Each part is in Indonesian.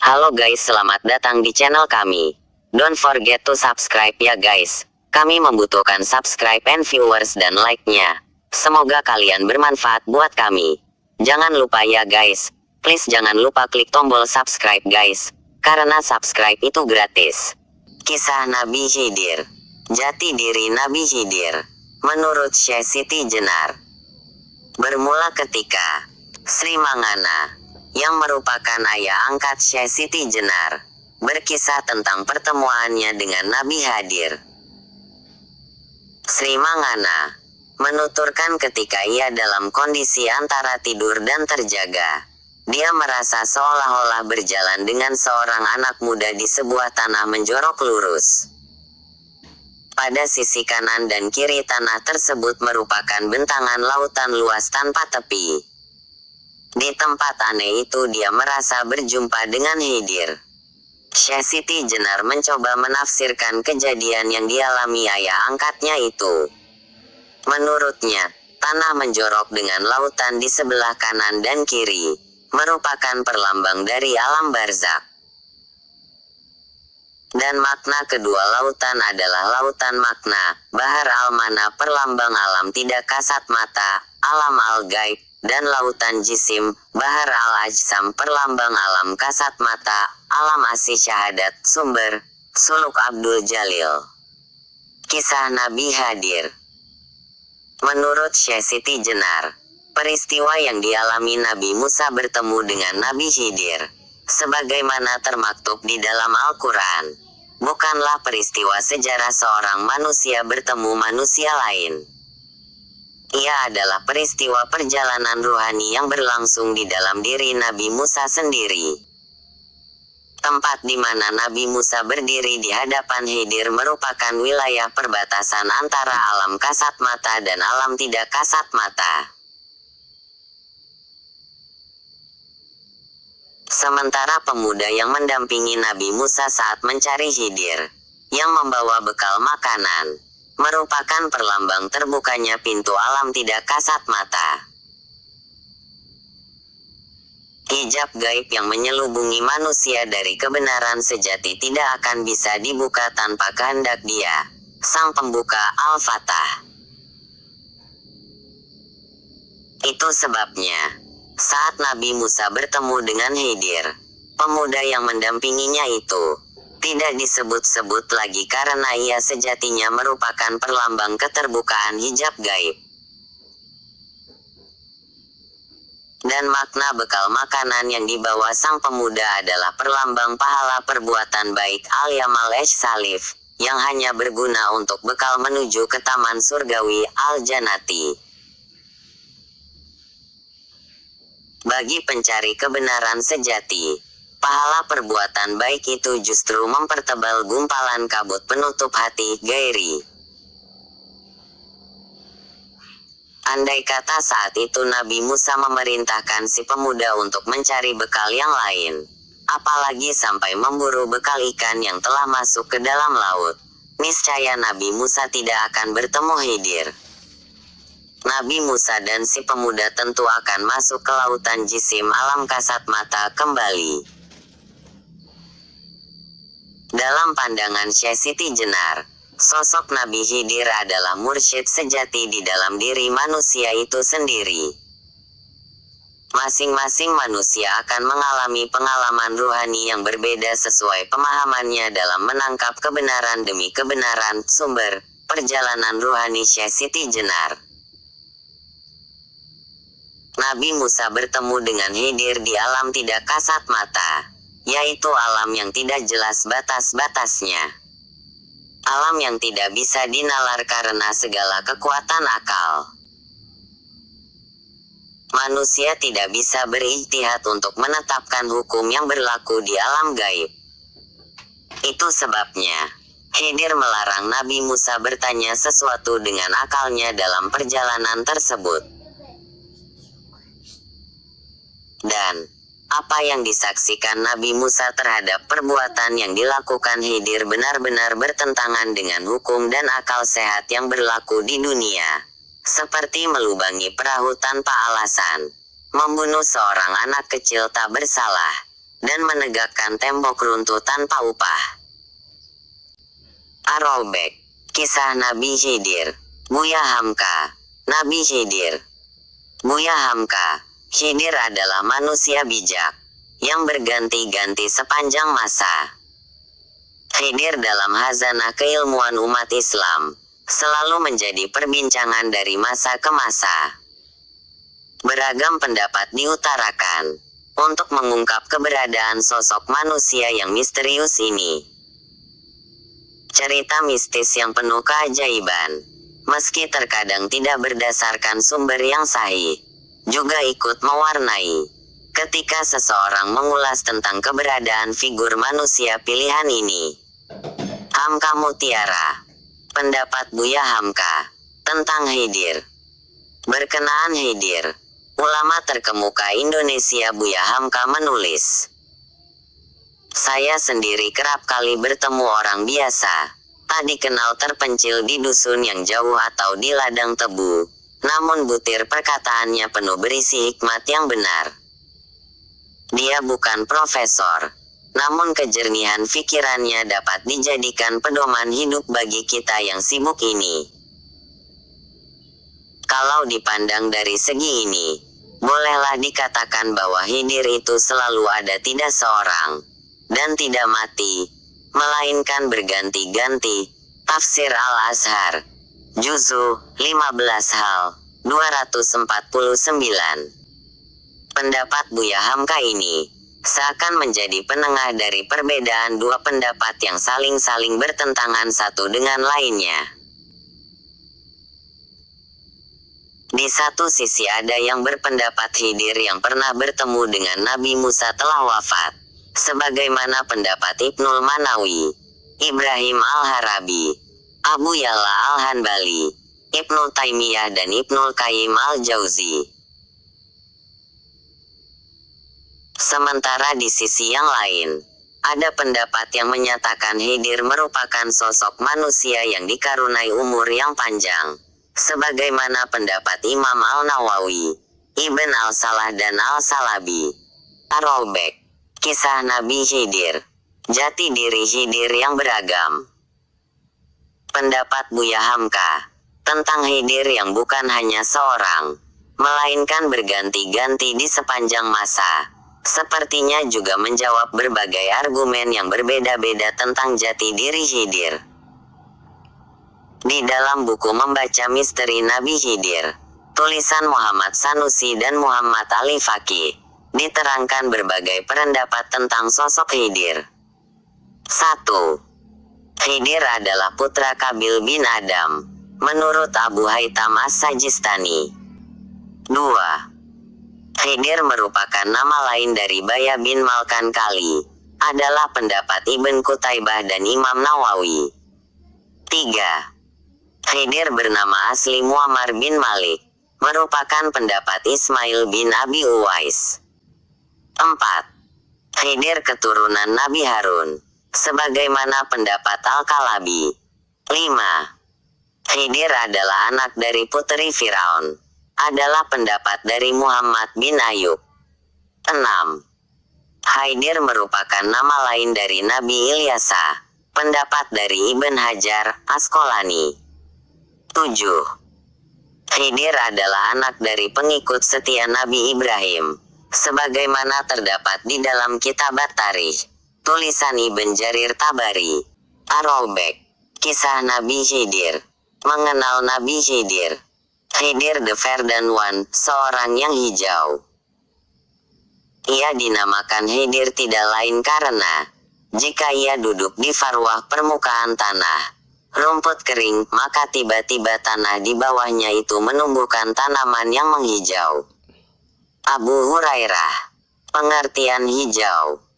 Halo guys, selamat datang di channel kami. Don't forget to subscribe ya guys. Kami membutuhkan subscribe and viewers dan like-nya. Semoga kalian bermanfaat buat kami. Jangan lupa ya guys. Please jangan lupa klik tombol subscribe guys. Karena subscribe itu gratis. Kisah Nabi Khidir. Jati diri Nabi Khidir. Menurut Syekh Siti Jenar. Bermula ketika Sri Mangana, yang merupakan ayah angkat Syekh Siti Jenar, berkisah tentang pertemuannya dengan Nabi Khidir. Sri Mangana menuturkan ketika ia dalam kondisi antara tidur dan terjaga, dia merasa seolah-olah berjalan dengan seorang anak muda di sebuah tanah menjorok lurus. Pada sisi kanan dan kiri tanah tersebut merupakan bentangan lautan luas tanpa tepi. Di tempat aneh itu dia merasa berjumpa dengan Khidir. Syekh Siti Jenar mencoba menafsirkan kejadian yang dialami ayah angkatnya itu. Menurutnya, tanah menjorok dengan lautan di sebelah kanan dan kiri, merupakan perlambang dari alam barzakh. Dan makna kedua lautan adalah lautan makna, bahar al-mana perlambang alam tidak kasat mata, alam al-gaib, dan lautan jisim, bahar al-ajsam perlambang alam kasat mata, alam asih syahadat, sumber, Suluk Abdul Jalil. Kisah Nabi Khidir. Menurut Syekh Siti Jenar, peristiwa yang dialami Nabi Musa bertemu dengan Nabi Khidir, sebagaimana termaktub di dalam Al-Quran, bukanlah peristiwa sejarah seorang manusia bertemu manusia lain. Ia adalah peristiwa perjalanan ruhani yang berlangsung di dalam diri Nabi Musa sendiri. Tempat di mana Nabi Musa berdiri di hadapan Khidir merupakan wilayah perbatasan antara alam kasat mata dan alam tidak kasat mata. Sementara pemuda yang mendampingi Nabi Musa saat mencari Khidir, yang membawa bekal makanan, merupakan perlambang terbukanya pintu alam tidak kasat mata. Hijab gaib yang menyelubungi manusia dari kebenaran sejati tidak akan bisa dibuka tanpa kehendak Dia, Sang Pembuka Al-Fatah. Itu sebabnya, saat Nabi Musa bertemu dengan Khidir, pemuda yang mendampinginya itu tidak disebut-sebut lagi karena ia sejatinya merupakan perlambang keterbukaan hijab gaib. Dan makna bekal makanan yang dibawa sang pemuda adalah perlambang pahala perbuatan baik al-yamal salif, yang hanya berguna untuk bekal menuju ke taman surgawi al-janati. Bagi pencari kebenaran sejati, pahala perbuatan baik itu justru mempertebal gumpalan kabut penutup hati gairi. Andai kata saat itu Nabi Musa memerintahkan si pemuda untuk mencari bekal yang lain, apalagi sampai memburu bekal ikan yang telah masuk ke dalam laut, niscaya Nabi Musa tidak akan bertemu Khidir. Nabi Musa dan si pemuda tentu akan masuk ke lautan jisim alam kasat mata kembali. Dalam pandangan Syekh Siti Jenar, sosok Nabi Khidir adalah mursyid sejati di dalam diri manusia itu sendiri. Masing-masing manusia akan mengalami pengalaman ruhani yang berbeda sesuai pemahamannya dalam menangkap kebenaran demi kebenaran. Sumber, Perjalanan Ruhani Syekh Siti Jenar. Nabi Musa bertemu dengan Khidir di alam tidak kasat mata, yaitu alam yang tidak jelas batas-batasnya. Alam yang tidak bisa dinalar karena segala kekuatan akal. Manusia tidak bisa berijtihad untuk menetapkan hukum yang berlaku di alam gaib. Itu sebabnya, Khidir melarang Nabi Musa bertanya sesuatu dengan akalnya dalam perjalanan tersebut. Dan apa yang disaksikan Nabi Musa terhadap perbuatan yang dilakukan Khidir benar-benar bertentangan dengan hukum dan akal sehat yang berlaku di dunia. Seperti melubangi perahu tanpa alasan, membunuh seorang anak kecil tak bersalah, dan menegakkan tembok runtuh tanpa upah. Araubek, Kisah Nabi Khidir, Buya Hamka. Nabi Khidir. Buya Hamka, Khidir adalah manusia bijak, yang berganti-ganti sepanjang masa. Khidir dalam khazanah keilmuan umat Islam, selalu menjadi perbincangan dari masa ke masa. Beragam pendapat diutarakan, untuk mengungkap keberadaan sosok manusia yang misterius ini. Cerita mistis yang penuh keajaiban, meski terkadang tidak berdasarkan sumber yang sahih, juga ikut mewarnai ketika seseorang mengulas tentang keberadaan figur manusia pilihan ini. Hamka Mutiara. Pendapat Buya Hamka tentang Khidir. Berkenaan Khidir, ulama terkemuka Indonesia Buya Hamka menulis, "Saya sendiri kerap kali bertemu orang biasa, tak dikenal, terpencil di dusun yang jauh atau di ladang tebu. Namun butir perkataannya penuh berisi hikmat yang benar. Dia bukan profesor, namun kejernihan pikirannya dapat dijadikan pedoman hidup bagi kita yang sibuk ini. Kalau dipandang dari segi ini, bolehlah dikatakan bahwa Khidir itu selalu ada, tidak seorang, dan tidak mati, melainkan berganti-ganti." Tafsir Al-Azhar, Juzu 15 hal 249. Pendapat Buya Hamka ini seakan menjadi penengah dari perbedaan dua pendapat yang saling-saling bertentangan satu dengan lainnya. Di satu sisi ada yang berpendapat Khidir yang pernah bertemu dengan Nabi Musa telah wafat, sebagaimana pendapat Ibnul Manawi, Ibrahim Al-Harabi, Abu Ya'la Al-Hanbali, Ibnu Taimiyah dan Ibnul Qayyim Al-Jauzi. Sementara di sisi yang lain, ada pendapat yang menyatakan Khidir merupakan sosok manusia yang dikaruniai umur yang panjang, sebagaimana pendapat Imam Al-Nawawi, Ibn Al-Salah dan Al-Salabi. Araubek, Kisah Nabi Khidir. Jati diri Khidir yang beragam. Pendapat Buya Hamka tentang Khidir yang bukan hanya seorang, melainkan berganti-ganti di sepanjang masa, sepertinya juga menjawab berbagai argumen yang berbeda-beda tentang jati diri Khidir. Di dalam buku Membaca Misteri Nabi Khidir, tulisan Muhammad Sanusi dan Muhammad Ali Faqih, diterangkan berbagai pendapat tentang sosok Khidir. 1. Khidir adalah putra Qabil bin Adam, menurut Abu Haytham As-Sajistani. 2. Khidir merupakan nama lain dari Baya bin Malkan Kali, adalah pendapat Ibn Qutaibah dan Imam Nawawi. 3. Khidir bernama asli Muammar bin Malik, merupakan pendapat Ismail bin Abi Uwais. 4. Khidir keturunan Nabi Harun, sebagaimana pendapat Al-Kalabi. 5. Khidir adalah anak dari putri Firaun, adalah pendapat dari Muhammad bin Ayub. 6. Khidir merupakan nama lain dari Nabi Ilyasa, pendapat dari Ibn Hajar Asqalani. 7. Khidir adalah anak dari pengikut setia Nabi Ibrahim, sebagaimana terdapat di dalam kitab At-Tarikh, tulisan Ibn Jarir Tabari. Araubek, Kisah Nabi Khidir. Mengenal Nabi Khidir. Khidir the Verdant One, seorang yang hijau. Ia dinamakan Khidir tidak lain karena, jika ia duduk di farwah permukaan tanah, rumput kering, maka tiba-tiba tanah di bawahnya itu menumbuhkan tanaman yang menghijau. Abu Hurairah. Pengertian hijau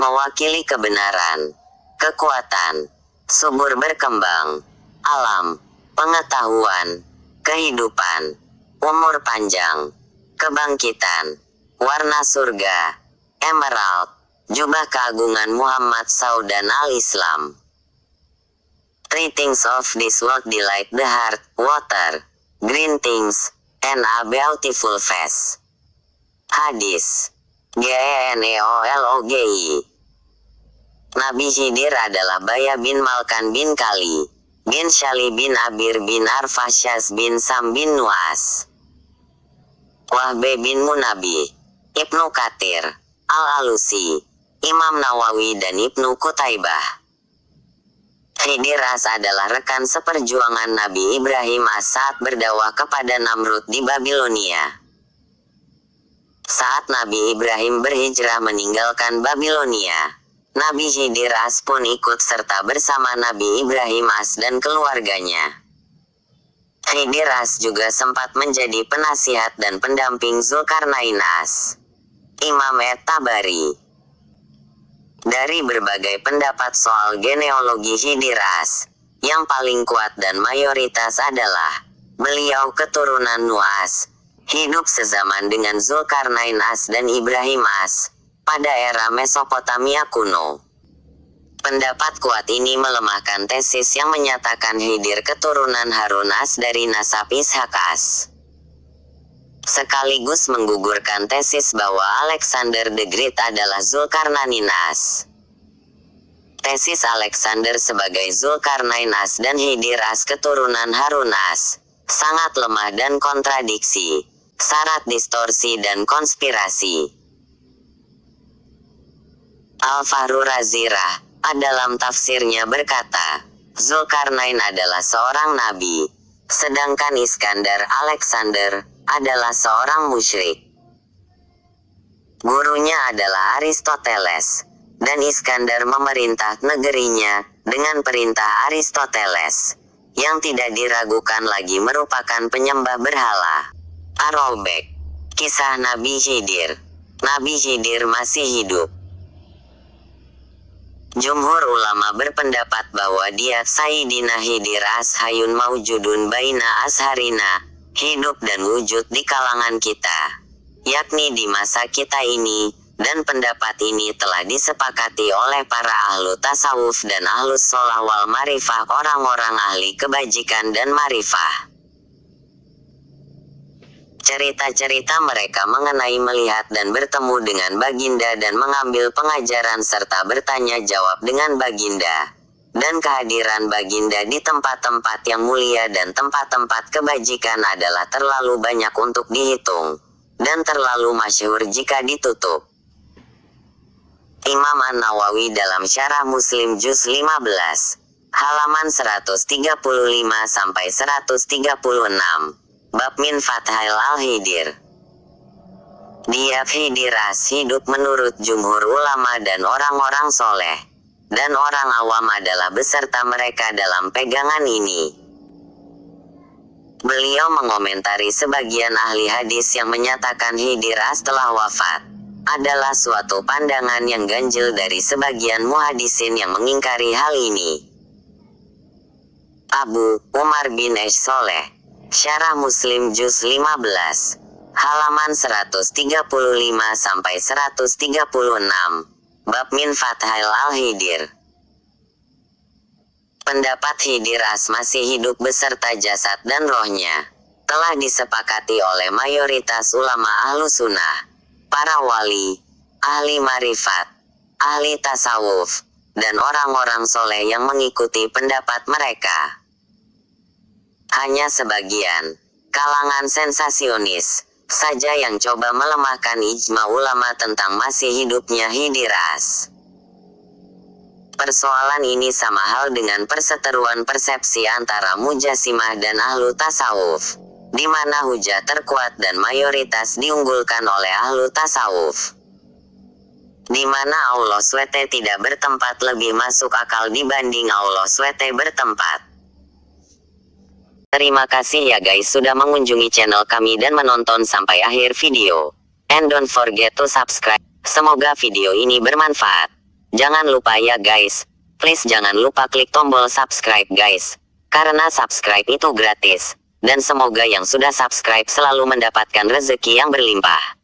mewakili kebenaran, kekuatan, subur berkembang, alam, pengetahuan, kehidupan, umur panjang, kebangkitan, warna surga, emerald, jubah keagungan Muhammad SAW dan Al-Islam. Three things of this world delight the heart, water, green things, and a beautiful face. Hadis. Genealogi. Nabi Khidir adalah Baya bin Malkan bin Kali, bin Syali bin Abir bin Arfashas bin Sam bin Nuas, Wahbe bin Munabi, Ibnu Katsir, Al-Alusi, Imam Nawawi dan Ibnu Qutaibah. Khidir As adalah rekan seperjuangan Nabi Ibrahim As saat berdakwah kepada Namrud di Babilonia. Saat Nabi Ibrahim berhijrah meninggalkan Babilonia, Nabi Khidir As pun ikut serta bersama Nabi Ibrahim As dan keluarganya. Khidir As juga sempat menjadi penasihat dan pendamping Zulkarnain As. Imam At-Tabari. Dari berbagai pendapat soal genealogi Khidir As, yang paling kuat dan mayoritas adalah beliau keturunan Nuas, hidup sezaman dengan Zulkarnain As dan Ibrahim As pada era Mesopotamia kuno. Pendapat kuat ini melemahkan tesis yang menyatakan Khidir keturunan Harun As dari nasab Ishak As. Sekaligus menggugurkan tesis bahwa Alexander the Great adalah Zulkarnain As. Tesis Alexander sebagai Zulkarnain As dan Khidir As keturunan Harun As sangat lemah dan kontradiksi, syarat distorsi dan konspirasi. Al-Fahru Razirah, dalam tafsirnya berkata, Zulkarnain adalah seorang nabi, sedangkan Iskandar Alexander adalah seorang musyrik. Gurunya adalah Aristoteles, dan Iskandar memerintah negerinya dengan perintah Aristoteles, yang tidak diragukan lagi merupakan penyembah berhala. Ar-Raubek. Kisah Nabi Khidir. Nabi Khidir masih hidup. Jumhur ulama berpendapat bahwa dia, Sayyidina Khidir As Hayun Maujudun Baina Asharina, hidup dan wujud di kalangan kita, yakni di masa kita ini, dan pendapat ini telah disepakati oleh para ahlu tasawuf dan ahlus sholah wal marifah, orang-orang ahli kebajikan dan marifah. Cerita-cerita mereka mengenai melihat dan bertemu dengan Baginda dan mengambil pengajaran serta bertanya jawab dengan Baginda, dan kehadiran Baginda di tempat-tempat yang mulia dan tempat-tempat kebajikan adalah terlalu banyak untuk dihitung, dan terlalu masyhur jika ditutup. Imam An-Nawawi dalam Syarah Muslim Juz 15, halaman 135-136. Bab min Fathail Al-Khidir. Dia Khidir As hidup menurut jumhur ulama dan orang-orang soleh, dan orang awam adalah beserta mereka dalam pegangan ini. Beliau mengomentari sebagian ahli hadis yang menyatakan Khidir As telah wafat, adalah suatu pandangan yang ganjil dari sebagian muhadisin yang mengingkari hal ini. Abu Umar bin Soleh, Syarah Muslim Juz 15, halaman 135-136, Bab min Fathail Al-Khidir. Pendapat Khidir As masih hidup beserta jasad dan rohnya telah disepakati oleh mayoritas ulama ahlu sunnah, para wali, ahli marifat, ahli tasawuf, dan orang-orang soleh yang mengikuti pendapat mereka. Hanya sebagian kalangan sensasionis saja yang coba melemahkan ijma ulama tentang masih hidupnya Khidir As. Persoalan ini sama hal dengan perseteruan persepsi antara Mujassimah dan ahlu tasawuf, di mana hujah terkuat dan mayoritas diunggulkan oleh ahlu tasawuf, di mana Allah SWT tidak bertempat lebih masuk akal dibanding Allah SWT bertempat. Terima kasih ya guys sudah mengunjungi channel kami dan menonton sampai akhir video. And don't forget to subscribe. Semoga video ini bermanfaat. Jangan lupa ya guys, please jangan lupa klik tombol subscribe guys, karena subscribe itu gratis. Dan semoga yang sudah subscribe selalu mendapatkan rezeki yang berlimpah.